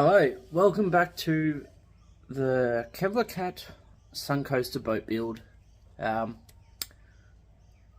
Hello, welcome back to the Kevlacat suncoaster boat build.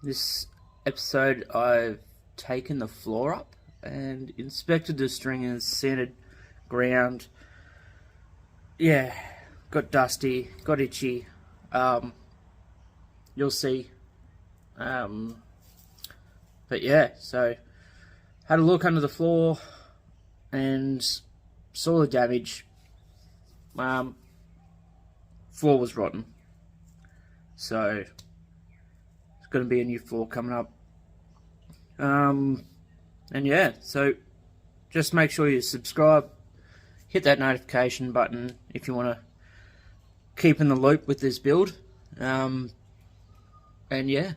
This episode I've taken the floor up and inspected the stringers, sanded ground. Yeah, got dusty, got itchy. You'll see. But yeah, so had a look under the floor and saw the damage. Floor was rotten, so it's going to be a new floor coming up. And yeah, so just make sure you subscribe, hit that notification button if you want to keep in the loop with this build. And yeah.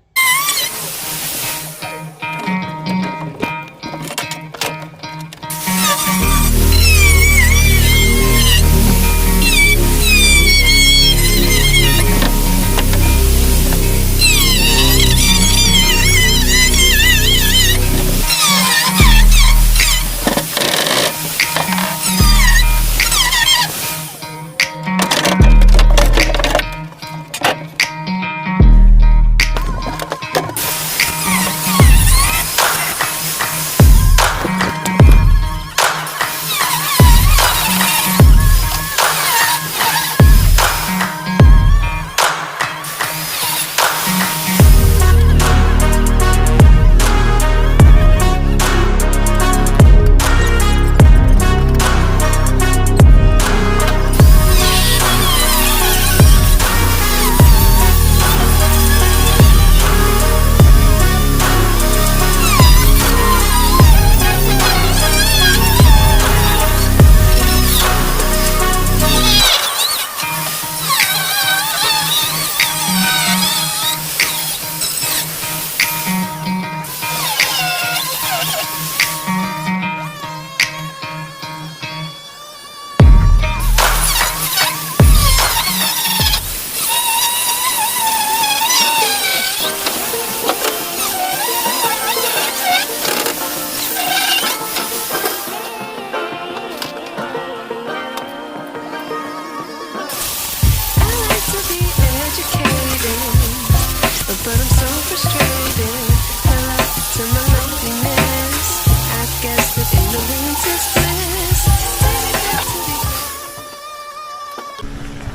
But I'm so frustrated, relaxed to my loneliness. I guess that ignorance is bliss.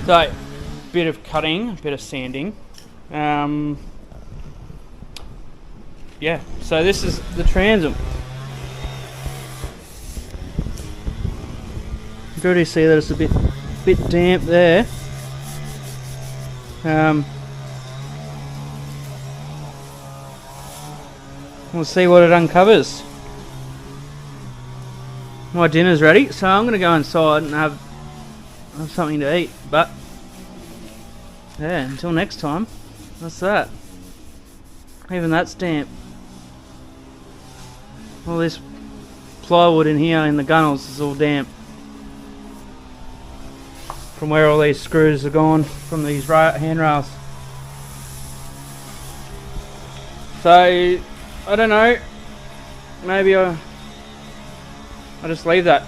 So, bit of cutting, a bit of sanding. Yeah, so this is the transom. You can already see that it's a bit damp there. We'll see what it uncovers. My dinner's ready, so I'm going to go inside and have something to eat. But yeah, until next time, what's that? Even that's damp. All this plywood in here in the gunnels is all damp from where all these screws are gone from these handrails. So I don't know, maybe I'll just leave that.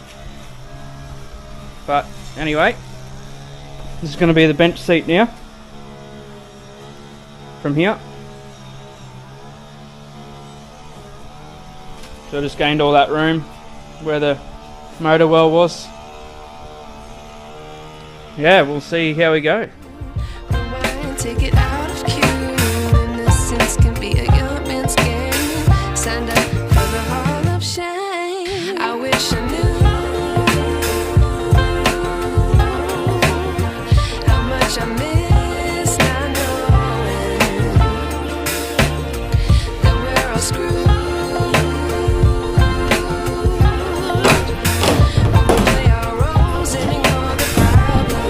But anyway, this is going to be the bench seat now from here. So I just gained all that room where the motor well was. Yeah, we'll see how we go. Take it out of cue. Innocence can be a young man's game. Signed up for the hall of shame. I wish I knew how much I miss not knowing that we're all screwed. We'll play our roles and ignore the problems.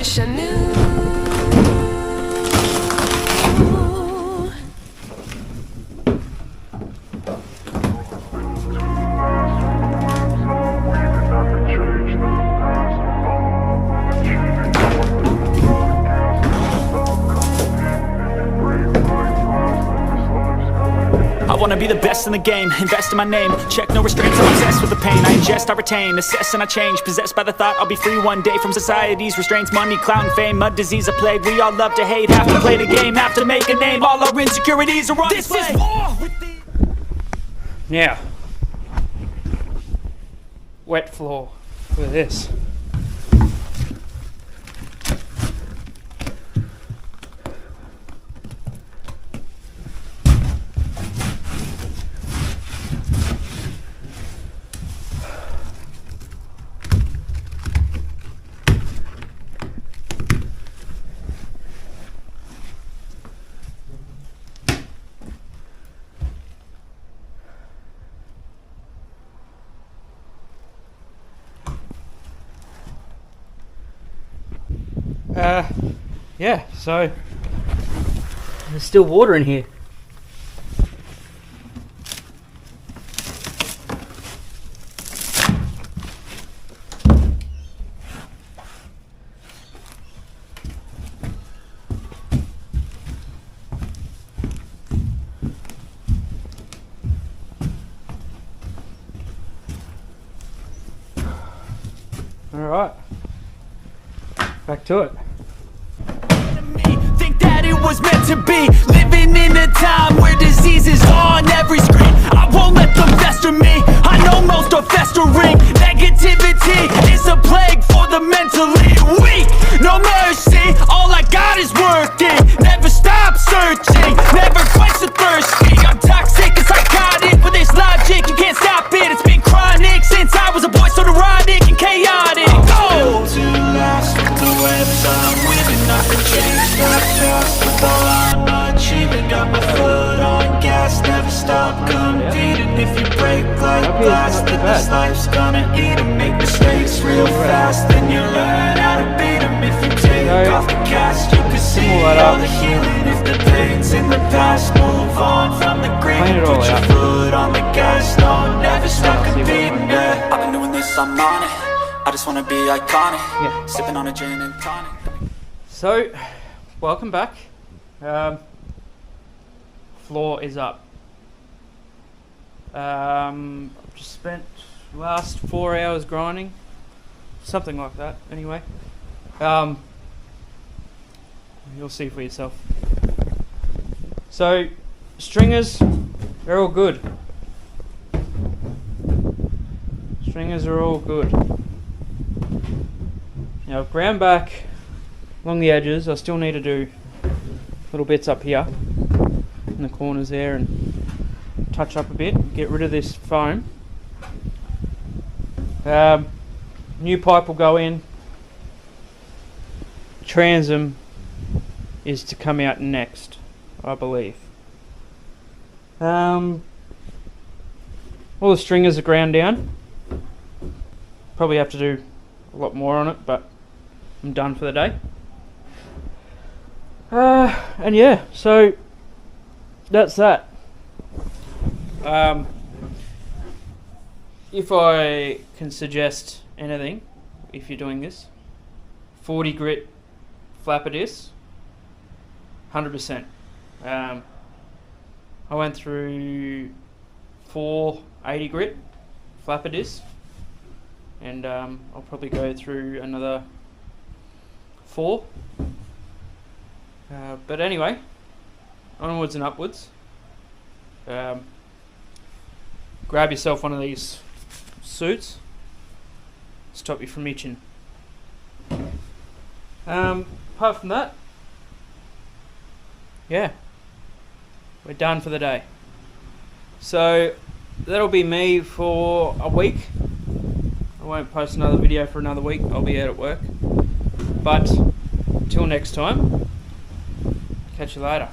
wish I knew. I wanna be the best in the game, invest in my name. Check no restraints, I'm obsessed with the pain. I ingest, I retain, assess and I change. Possessed by the thought I'll be free one day from society's restraints. Money, clout and fame, a disease, a plague. We all love to hate, have to play the game, have to make a name. All our insecurities are on display. This is war with the... Now, wet floor for this. Yeah, so there's still water in here. All right, back to it. Think that it was meant to be. Living in a time where disease is on every screen. I won't let them fester me. I know most are festering. Negativity is a plague for the mentally weak. No mercy, all I got is working. Never stop searching, never quench the thirsty. I'm toxic and psychotic with this logic. You can't stop it, it's been chronic since I was a boy, so neurotic and chaotic. Built to last with the webs I'm weaving. Nothing changed, not just with all I'm achieving. Got my foot on gas, never stop competing. If you break like glass, then this life's gonna eat 'em. Make mistakes real fast, then you learn how to beat 'em. If you take off the cast, you can see all the healing. If the pain's in the past, move on from the green. Put your foot on the gas, no, never stop competing. Yeah. I've been doing this, I'm on it. I just wanna be iconic. Sipping on a gin and tonic. So, welcome back. Floor is up. I've just spent the last 4 hours grinding, something like that. Anyway, you'll see for yourself. So, stringers, they're all good. Stringers are all good. Now, I've ground back along the edges. I still need to do little bits up here in the corners there and touch up a bit, get rid of this foam. New pipe will go in. Transom is to come out next, I believe. All the stringers are ground down. Probably have to do a lot more on it, but I'm done for the day. And yeah, so that's that. If I can suggest anything, if you're doing this, 40 grit flapper disc, 100%. I went through 4 80 grit flapper discs, and I'll probably go through another 4. But anyway, onwards and upwards. Grab yourself one of these suits, stop you from itching. Apart from that, yeah, we're done for the day. So that'll be me for a week. I won't post another video for another week. I'll be out at work. But till next time, catch you later.